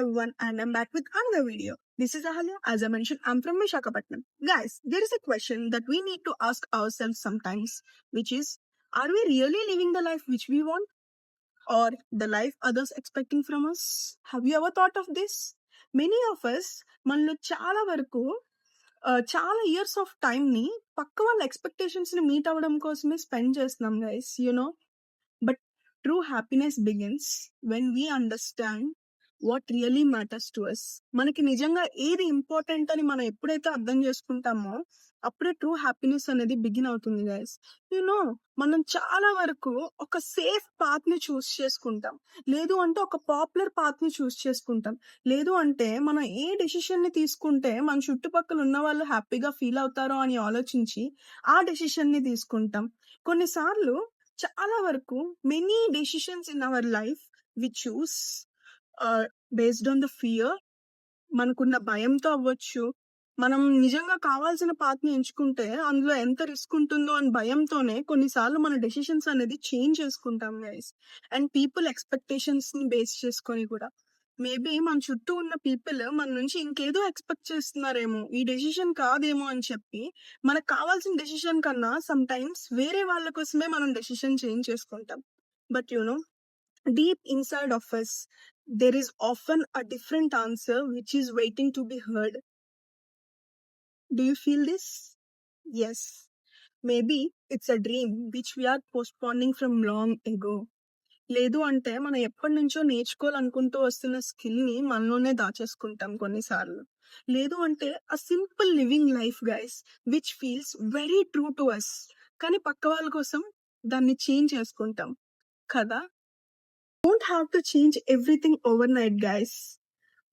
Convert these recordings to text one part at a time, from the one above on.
everyone, and I'm back with another video. This is Ahalya. As I mentioned, I'm from Visakhapatnam. Guys, there is a question that we need to ask ourselves sometimes, which is, are we really living the life which we want, or the life others expecting from us? Have you ever thought of this? Many of us, మనలో చాలా వరకు చాలా years of time ని పక్క వాళ్ళ expectations ని meet అవ్వడం కోసమే స్పెండ్ చేస్తున్నాం guys, but true happiness begins when we understand what really matters to us. మనకి నిజంగా ఏది ఇంపార్టెంట్ అని మనం ఎప్పుడైతే అర్థం చేసుకుంటామో అప్పుడే ట్రూ హ్యాపీనెస్ అనేది బిగిన్ అవుతుంది గైస్. మనం చాలా వరకు ఒక సేఫ్ పాత్ ని చూస్ చేసుకుంటాం, లేదు అంటే ఒక పాపులర్ పాత్ ని చూస్ చేసుకుంటాం, లేదు అంటే మనం ఏ డెసిషన్ ని తీసుకుంటే మన చుట్టుపక్కల ఉన్న వాళ్ళు హ్యాపీగా ఫీల్ అవుతారో అని ఆలోచించి ఆ డెసిషన్ ని తీసుకుంటాం. కొన్నిసార్లు చాలా వరకు many decisions in our life we choose based on the fear. మనకున్న భయంతో అవ్వచ్చు, మనం నిజంగా కావాల్సిన పాత్ని ఎంచుకుంటే అందులో ఎంత రిస్క్ ఉంటుందో అని భయంతోనే కొన్నిసార్లు మన డెసిషన్స్ అనేది చేంజ్ చేసుకుంటాం గైస్. అండ్ పీపుల్ ఎక్స్పెక్టేషన్స్ ని బేస్ చేసుకొని కూడా మేబీ మన చుట్టూ ఉన్న పీపుల్ మన నుంచి ఇంకేదో ఎక్స్పెక్ట్ చేస్తున్నారేమో, ఈ డెసిషన్ కాదేమో అని చెప్పి మనకు కావాల్సిన డెసిషన్ కన్నా సమ్ టైమ్స్ వేరే వాళ్ళ కోసమే మనం డెసిషన్ చేంజ్ చేసుకుంటాం. But deep inside of us, there is often a different answer which is waiting to be heard. Do you feel this? Yes. Maybe it's a dream which we are postponing from long ago. లేదు అంటే మనం ఎప్పటి నుంచో నేర్చుకోవాలనుకుంటూ వస్తున్న skill ని మనలోనే దాచేసుకుంటాం కొన్నిసార్లు. లేదు అంటే a simple living life guys which feels very true to us, కానీ పక్క వాళ్ళ కోసం దాన్ని చేంజ్ చేసుకుంటాం కదా. Don't have to change everything overnight, guys.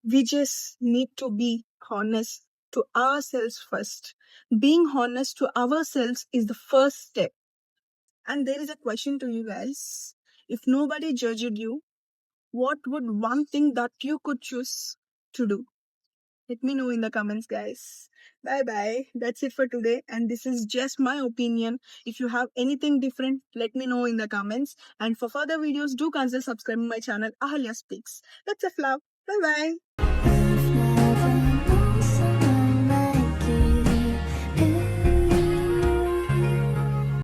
We just need to be honest to ourselves first. Being honest to ourselves is the first step. And there is a question to you guys. If nobody judged you, what would one thing that you could choose to do? Let me know in the comments, guys. Bye bye. That's it for today. And this is just my opinion. If you have anything different, let me know in the comments. And for further videos, do consider subscribing my channel, Ahalya Speaks. That's a love. Bye bye.